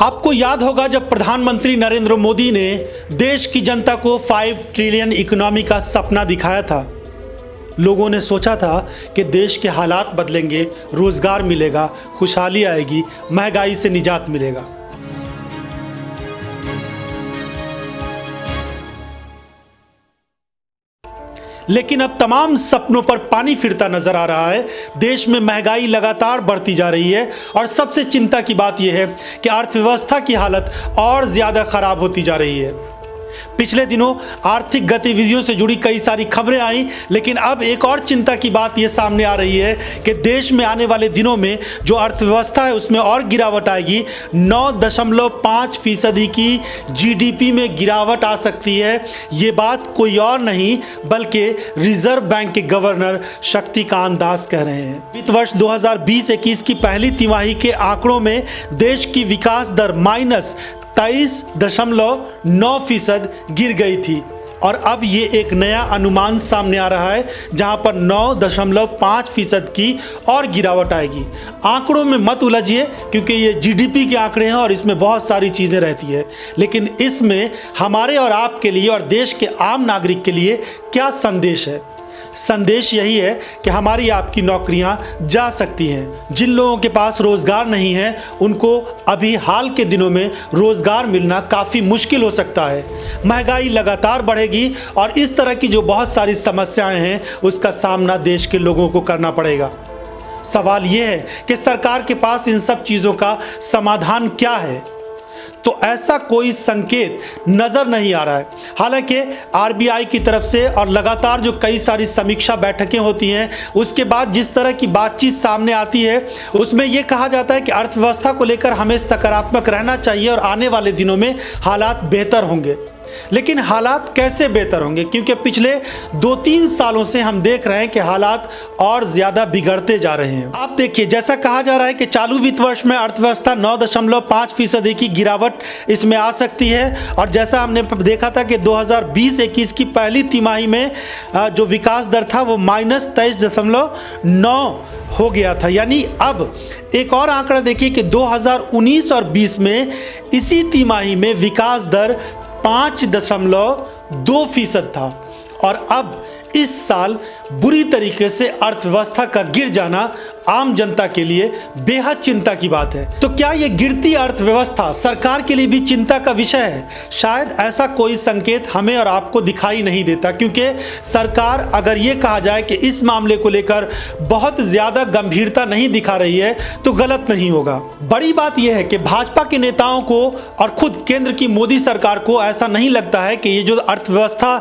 आपको याद होगा जब प्रधानमंत्री नरेंद्र मोदी ने देश की जनता को 5 ट्रिलियन इकोनॉमी का सपना दिखाया था। लोगों ने सोचा था कि देश के हालात बदलेंगे, रोजगार मिलेगा, खुशहाली आएगी, महंगाई से निजात मिलेगा। लेकिन अब तमाम सपनों पर पानी फिरता नजर आ रहा है। देश में महंगाई लगातार बढ़ती जा रही है और सबसे चिंता की बात यह है कि अर्थव्यवस्था की हालत और ज्यादा खराब होती जा रही है। पिछले दिनों आर्थिक गतिविधियों से जुड़ी कई सारी खबरें आई, लेकिन अब एक और चिंता की बात यह सामने आ रही है कि देश में आने वाले दिनों में जो अर्थव्यवस्था है उसमें और गिरावट आएगी। 9.5% की जीडीपी में गिरावट आ सकती है। ये बात कोई और नहीं बल्कि रिजर्व बैंक के गवर्नर शक्तिकांत दास कह रहे हैं। वित्त वर्ष 2020-21 की पहली तिमाही के आंकड़ों में देश की विकास दर -23.9% गिर गई थी और अब ये एक नया अनुमान सामने आ रहा है जहां पर 9.5% की और गिरावट आएगी। आंकड़ों में मत उलझिए क्योंकि ये जीडीपी के आंकड़े हैं और इसमें बहुत सारी चीज़ें रहती है, लेकिन इसमें हमारे और आपके लिए और देश के आम नागरिक के लिए क्या संदेश है? संदेश यही है कि हमारी आपकी नौकरियां जा सकती हैं। जिन लोगों के पास रोज़गार नहीं है उनको अभी हाल के दिनों में रोज़गार मिलना काफ़ी मुश्किल हो सकता है। महंगाई लगातार बढ़ेगी और इस तरह की जो बहुत सारी समस्याएं हैं उसका सामना देश के लोगों को करना पड़ेगा। सवाल यह है कि सरकार के पास इन सब चीज़ों का समाधान क्या है? तो ऐसा कोई संकेत नजर नहीं आ रहा है। हालांकि आरबीआई की तरफ से और लगातार जो कई सारी समीक्षा बैठकें होती हैं उसके बाद जिस तरह की बातचीत सामने आती है उसमें यह कहा जाता है कि अर्थव्यवस्था को लेकर हमें सकारात्मक रहना चाहिए और आने वाले दिनों में हालात बेहतर होंगे। लेकिन हालात कैसे बेहतर होंगे? क्योंकि पिछले 2-3 सालों से हम देख रहे हैं कि हालात और ज्यादा बिगड़ते जा रहे हैं। आप देखिए, जैसा कहा जा रहा है कि चालू वित्त वर्ष में अर्थव्यवस्था 9.5% की गिरावट इसमें आ सकती है और जैसा हमने देखा था कि 2020-21 की पहली तिमाही में जो विकास दर था वो -23.9 हो गया था। यानी अब एक और आंकड़ा देखिए कि 2019 और 20 में इसी तिमाही में विकास दर 5.2% था और अब इस साल बुरी तरीके से अर्थव्यवस्था का गिर जाना आम जनता के लिए बेहद चिंता की बात है। तो क्या यह गिरती अर्थव्यवस्था सरकार के लिए भी चिंता का विषय है? शायद ऐसा कोई संकेत हमें और आपको दिखाई नहीं देता, क्योंकि सरकार अगर ये कहा जाए कि इस मामले को लेकर बहुत ज्यादा गंभीरता नहीं दिखा रही है तो गलत नहीं होगा। बड़ी बात यह है कि भाजपा के नेताओं को और खुद केंद्र की मोदी सरकार को ऐसा नहीं लगता है कि ये जो अर्थव्यवस्था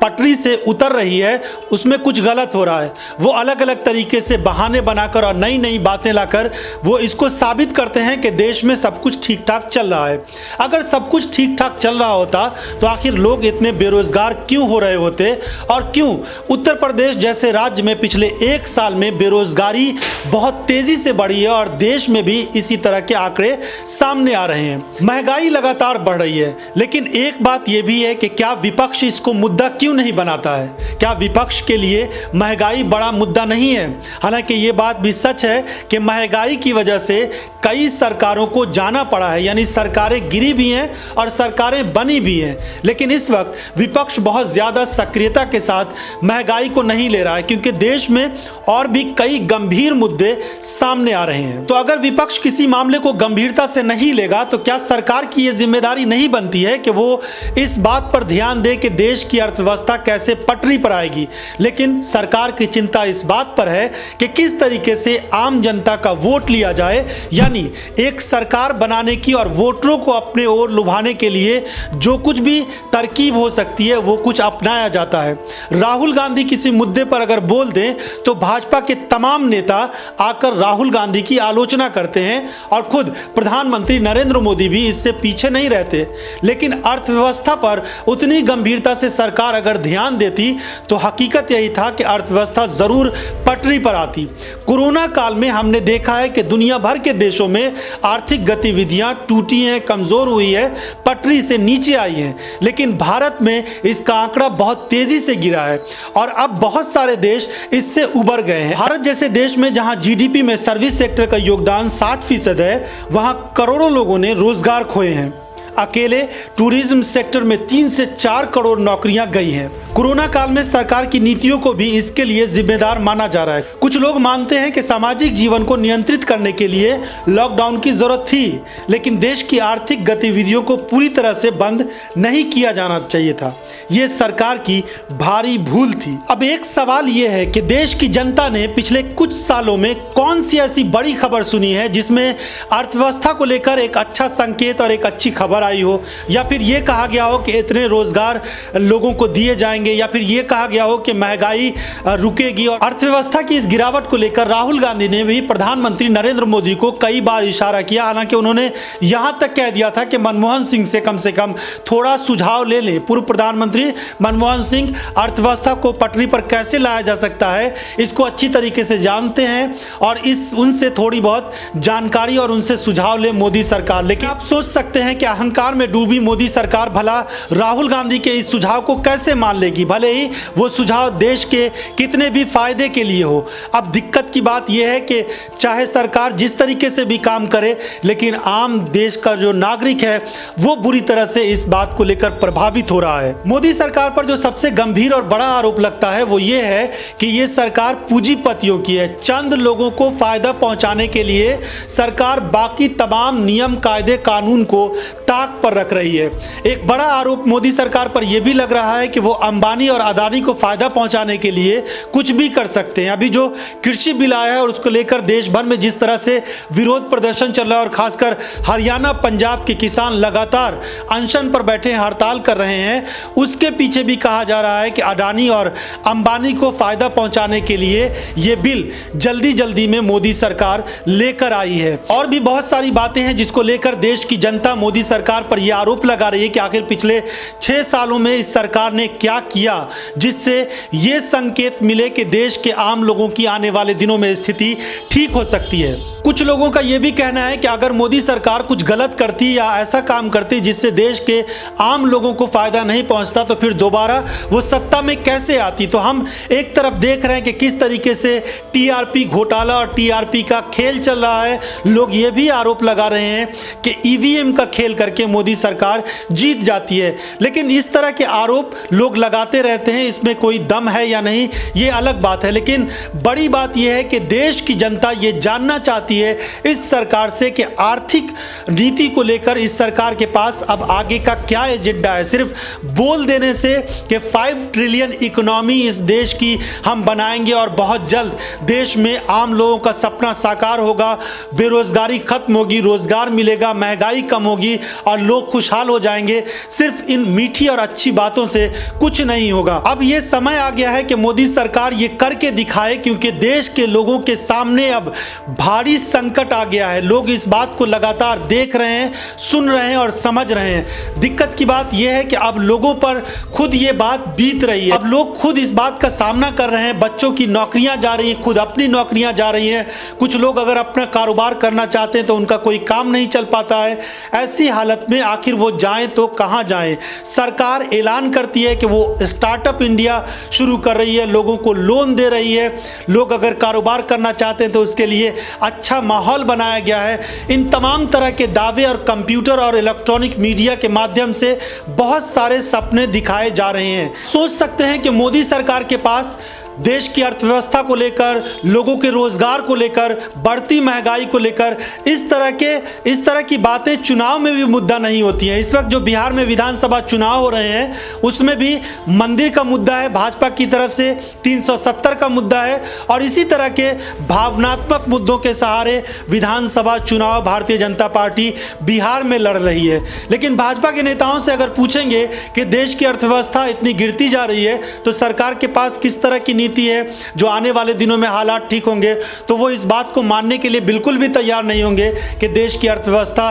पटरी से उतर रही है उसमें कुछ गलत हो रहा है। वो अलग अलग तरीके से बहाने बनाकर और नई नई बातें लाकर वो इसको साबित करते हैं कि देश में सब कुछ ठीक ठाक चल रहा है। अगर सब कुछ ठीक ठाक चल रहा होता तो आखिर लोग इतने बेरोजगार क्यों हो रहे होते और क्यों उत्तर प्रदेश जैसे राज्य में पिछले 1 साल में बेरोजगारी बहुत तेजी से बढ़ी है और देश में भी इसी तरह के आंकड़े सामने आ रहे हैं। महंगाई लगातार बढ़ रही है, लेकिन एक बात यह भी है कि क्या विपक्ष इसको मुद्दा क्यों नहीं बनाता है? क्या विपक्ष के लिए महंगाई बड़ा मुद्दा नहीं है? हालांकि ये बात भी सच है कि महंगाई की वजह से कई सरकारों को जाना पड़ा है, यानी सरकारें गिरी भी हैं और सरकारें बनी भी हैं, लेकिन इस वक्त विपक्ष बहुत ज्यादा सक्रियता के साथ महंगाई को नहीं ले रहा है क्योंकि देश में और भी कई गंभीर मुद्दे सामने आ रहे हैं। तो अगर विपक्ष किसी मामले को गंभीरता से नहीं लेगा तो क्या सरकार की यह जिम्मेदारी नहीं बनती है कि वो इस बात पर ध्यान दे कि देश की अर्थव्यवस्था कैसे पटरी पर आएगी? लेकिन सरकार की चिंता इस बात पर है कि किस तरीके से आम जनता का वोट लिया जाए, यानी एक सरकार बनाने की और वोटरों को अपने ओर लुभाने के लिए जो कुछ भी तरकीब हो सकती है वो कुछ अपनाया जाता है। राहुल गांधी किसी मुद्दे पर अगर बोल दें तो भाजपा के तमाम नेता आकर राहुल गांधी की आलोचना करते हैं और खुद प्रधानमंत्री नरेंद्र मोदी भी इससे पीछे नहीं रहते। लेकिन अर्थव्यवस्था पर उतनी गंभीरता से सरकार अगर ध्यान देती तो हकीकत यही था कि अर्थव्यवस्था जरूर पटरी पर आती। कोरोना कोरोना काल में हमने देखा है कि दुनिया भर के देशों में आर्थिक गतिविधियां टूटी हैं, कमजोर हुई है, पटरी से नीचे आई हैं, लेकिन भारत में इसका आंकड़ा बहुत तेजी से गिरा है और अब बहुत सारे देश इससे उबर गए हैं। भारत जैसे देश में जहां जीडीपी में सर्विस सेक्टर का योगदान 60% है, वहां करोड़ों लोगों ने रोजगार खोए हैं। अकेले टूरिज्म सेक्टर में 3 से 4 करोड़ नौकरियां गई हैं। कोरोना काल में सरकार की नीतियों को भी इसके लिए जिम्मेदार माना जा रहा है। कुछ लोग मानते हैं कि सामाजिक जीवन को नियंत्रित करने के लिए लॉकडाउन की जरूरत थी, लेकिन देश की आर्थिक गतिविधियों को पूरी तरह से बंद नहीं किया जाना चाहिए था। यह सरकार की भारी भूल थी। अब एक सवाल यह है कि देश की जनता ने पिछले कुछ सालों में कौन सी ऐसी बड़ी खबर सुनी है जिसमें अर्थव्यवस्था को लेकर एक अच्छा संकेत और एक अच्छी खबर आई हो, या फिर ये कहा गया हो कि इतने रोजगार लोगों को दिए जाएंगे, या फिर ये कहा गया हो कि महंगाई रुकेगी। और अर्थव्यवस्था की इस गिरावट को लेकर राहुल गांधी ने भी प्रधानमंत्री नरेंद्र मोदी को कई बार इशारा किया। हालांकि उन्होंने यहां तक कह दिया था कि मनमोहन सिंह से कम थोड़ा सुझाव ले ले। पूर्व प्रधानमंत्री मनमोहन सिंह अर्थव्यवस्था को पटरी पर कैसे लाया जा सकता है इसको अच्छी तरीके से जानते हैं और उनसे थोड़ी बहुत जानकारी और उनसे सुझाव ले मोदी सरकार। लेकिन आप सोच सकते हैं कि अहंकार में डूबी मोदी सरकार भला राहुल गांधी के इस सुझाव को कैसे मान लेगी, भले ही वो सुझाव देश के कितने भी फायदे के लिए हो। अब दिक्कत की बात यह है कि चाहे सरकार जिस तरीके से भी काम करे, लेकिन आम देश का जो नागरिक है वो बुरी तरह से इस बात को लेकर प्रभावित हो रहा है। मोदी सरकार पर जो सबसे गंभीर और बड़ा आरोप लगता है वो ये है कि ये सरकार पूंजीपतियों की है। चंद लोगों को फायदा पहुंचाने के लिए सरकार बाकी तमाम नियम, कायदे, कानून को ताक पर रख रही है। एक बड़ा आरोप मोदी सरकार पर यह भी लग रहा है कि वो अंबानी और अदानी को फायदा पहुंचाने के लिए कुछ भी कर सकते हैं। अभी जो कृषि बिल आया है और उसको लेकर देश भर में जिस तरह से विरोध प्रदर्शन चल रहा है और खासकर हरियाणा, पंजाब के किसान लगातार अनशन पर बैठे हड़ताल कर रहे हैं, उसके पीछे भी कहा जा रहा है कि अडानी और अंबानी को फायदा पहुंचाने के लिए यह बिल जल्दी जल्दी में मोदी सरकार लेकर आई है। और भी बहुत सारी बातें हैं जिसको लेकर देश की जनता मोदी सरकार पर यह आरोप लगा रही है कि आखिर पिछले 6 सालों में इस सरकार ने क्या किया जिससे यह संकेत मिले कि देश के आम लोगों की आने वाले दिनों में स्थिति ठीक हो सकती है। कुछ लोगों का यह भी कहना है कि अगर मोदी सरकार कुछ गलत करती या ऐसा काम करती जिससे देश के आम लोगों को फायदा नहीं पहुंचता तो फिर दोबारा वो सत्ता में कैसे आती। तो हम एक तरफ देख रहे हैं कि किस तरीके से टीआरपी घोटाला और टीआरपी का खेल चल रहा है। लोग ये भी आरोप लगा रहे हैं कि ईवीएम का खेल करके मोदी सरकार जीत जाती है, लेकिन इस तरह के आरोप लोग लगाते रहते हैं। इसमें कोई दम है या नहीं ये अलग बात है, लेकिन बड़ी बात यह है कि देश की जनता ये जानना चाहती है इस सरकार से कि आर्थिक नीति को लेकर इस सरकार के पास अब आगे का क्या एजेंडा है। सिर्फ बोल देने से कि 5 ट्रिलियन इकोनॉमी इस देश की हम बनाएंगे और बहुत जल्द देश में आम लोगों का सपना साकार होगा, बेरोजगारी खत्म होगी, रोजगार मिलेगा, महंगाई कम होगी और लोग खुशहाल हो जाएंगे, सिर्फ इन मीठी और अच्छी बातों से कुछ नहीं होगा। अब यह समय आ गया है कि मोदी सरकार ये करके दिखाए, क्योंकि देश के लोगों के सामने अब भारी संकट आ गया है। लोग इस बात को लगातार देख रहे हैं, सुन रहे हैं और समझ रहे हैं। दिक्कत की बात यह है कि अब लोगों पर खुद ये बात बीत रही है। अब लोग खुद इस बात का सामना कर रहे हैं। बच्चों की नौकरियां जा रही हैं, खुद अपनी नौकरियां जा रही हैं। कुछ लोग अगर अपना कारोबार करना चाहते हैं तो उनका कोई काम नहीं चल पाता है। ऐसी हालत में आखिर वो जाएं तो कहां जाएं। सरकार ऐलान करती है कि वो स्टार्टअप इंडिया शुरू कर रही है, लोगों को लोन दे रही है, लोग अगर कारोबार करना चाहते हैं तो उसके लिए अच्छा माहौल बनाया गया है। इन तमाम तरह के दावे और कंप्यूटर और इलेक्ट्रॉनिक मीडिया के माध्यम से बहुत सारे सपने दिखाए जा रहे हैं। सोच सकते हैं कि मोदी सरकार के पास देश की अर्थव्यवस्था को लेकर, लोगों के रोजगार को लेकर, बढ़ती महंगाई को लेकर इस तरह की बातें चुनाव में भी मुद्दा नहीं होती हैं। इस वक्त जो बिहार में विधानसभा चुनाव हो रहे हैं उसमें भी मंदिर का मुद्दा है, भाजपा की तरफ से 370 का मुद्दा है और इसी तरह के भावनात्मक मुद्दों के सहारे विधानसभा चुनाव भारतीय जनता पार्टी बिहार में लड़ रही है। लेकिन भाजपा के नेताओं से अगर पूछेंगे कि देश की अर्थव्यवस्था इतनी गिरती जा रही है तो सरकार के पास किस तरह की नीति है जो आने वाले दिनों में हालात ठीक होंगे, तो वो इस बात को मानने के लिए बिल्कुल भी तैयार नहीं होंगे कि देश की अर्थव्यवस्था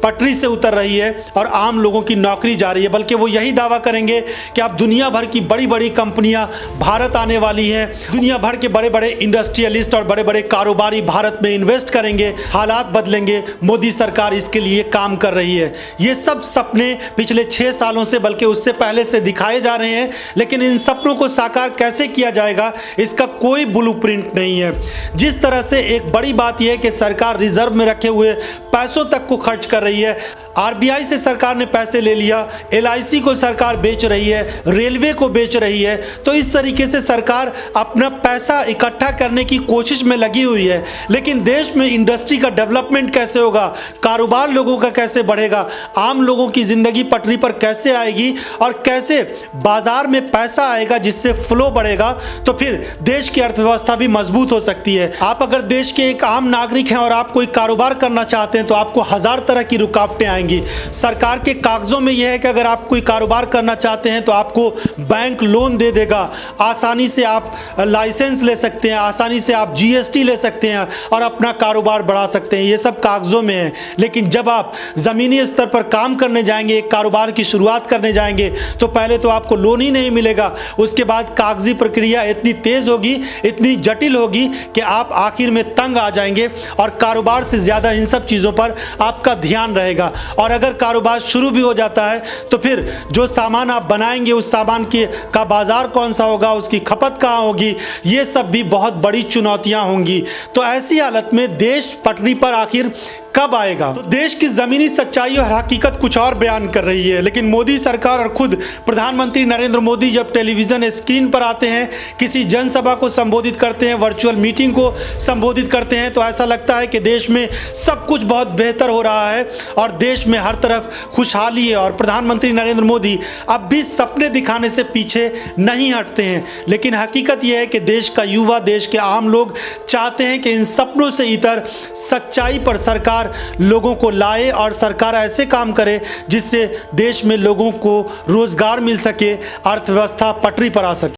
पटरी से उतर रही है और आम लोगों की नौकरी जा रही है। बल्कि वो यही दावा करेंगे कि अब दुनिया भर की बड़ी बड़ी कंपनियां भारत आने वाली हैं, दुनिया भर के बड़े बड़े इंडस्ट्रियलिस्ट और बड़े बड़े कारोबारी भारत में इन्वेस्ट करेंगे, हालात बदलेंगे, मोदी सरकार इसके लिए काम कर रही है। ये सब सपने पिछले 6 सालों से बल्कि उससे पहले से दिखाए जा रहे हैं, लेकिन इन सपनों को साकार कैसे किया जाएगा इसका कोई ब्लूप्रिंट नहीं है। जिस तरह से एक बड़ी बात यह है कि सरकार रिजर्व में रखे हुए पैसों तक को खर्च कर रही है, आरबीआई से सरकार ने पैसे ले लिया, एलआईसी को सरकार बेच रही है, रेलवे को बेच रही है, तो इस तरीके से सरकार अपना पैसा इकट्ठा करने की कोशिश में लगी हुई है। लेकिन देश में इंडस्ट्री का डेवलपमेंट कैसे होगा, कारोबार लोगों का कैसे बढ़ेगा, आम लोगों की जिंदगी पटरी पर कैसे आएगी और कैसे बाजार में पैसा आएगा जिससे फ्लो बढ़ेगा, तो फिर देश की अर्थव्यवस्था भी मजबूत हो सकती है। आप अगर देश के एक आम नागरिक हैं और आप कोई कारोबार करना चाहते हैं तो आपको 1000 तरह की रुकावटें आएंगी। सरकार के कागजों में यह है कि अगर आप कोई कारोबार करना चाहते हैं तो आपको बैंक लोन दे देगा, आसानी से आप लाइसेंस ले सकते हैं, आसानी से आप जीएसटी ले सकते हैं और अपना कारोबार बढ़ा सकते हैं। ये सब कागजों में है। लेकिन जब आप ज़मीनी स्तर पर काम करने जाएंगे, एक कारोबार की शुरुआत करने जाएंगे, तो पहले तो आपको लोन ही नहीं मिलेगा, उसके बाद कागजी प्रक्रिया इतनी तेज़ होगी, इतनी जटिल होगी कि आप आखिर में तंग आ जाएंगे और कारोबार से ज़्यादा इन सब चीज़ों पर आपका ध्यान रहेगा। और अगर कारोबार शुरू भी हो जाता है तो फिर जो सामान आप बनाएंगे उस सामान का बाजार कौन सा होगा, उसकी खपत कहाँ होगी, ये सब भी बहुत बड़ी चुनौतियां होंगी। तो ऐसी हालत में देश पटरी पर आखिर कब आएगा? तो देश की जमीनी सच्चाई और हकीकत कुछ और बयान कर रही है। लेकिन मोदी सरकार और खुद प्रधानमंत्री नरेंद्र मोदी जब टेलीविजन स्क्रीन पर आते हैं, किसी जनसभा को संबोधित करते हैं, वर्चुअल मीटिंग को संबोधित करते हैं, तो ऐसा लगता है कि देश में सब कुछ बहुत बेहतर हो रहा है और देश में हर तरफ खुशहाली है। और प्रधानमंत्री नरेंद्र मोदी अब भी सपने दिखाने से पीछे नहीं हटते हैं। लेकिन हकीकत यह है कि देश का युवा, देश के आम लोग चाहते हैं कि इन सपनों से इतर सच्चाई पर सरकार लोगों को लाए और सरकार ऐसे काम करे जिससे देश में लोगों को रोजगार मिल सके, अर्थव्यवस्था पटरी पर आ सके।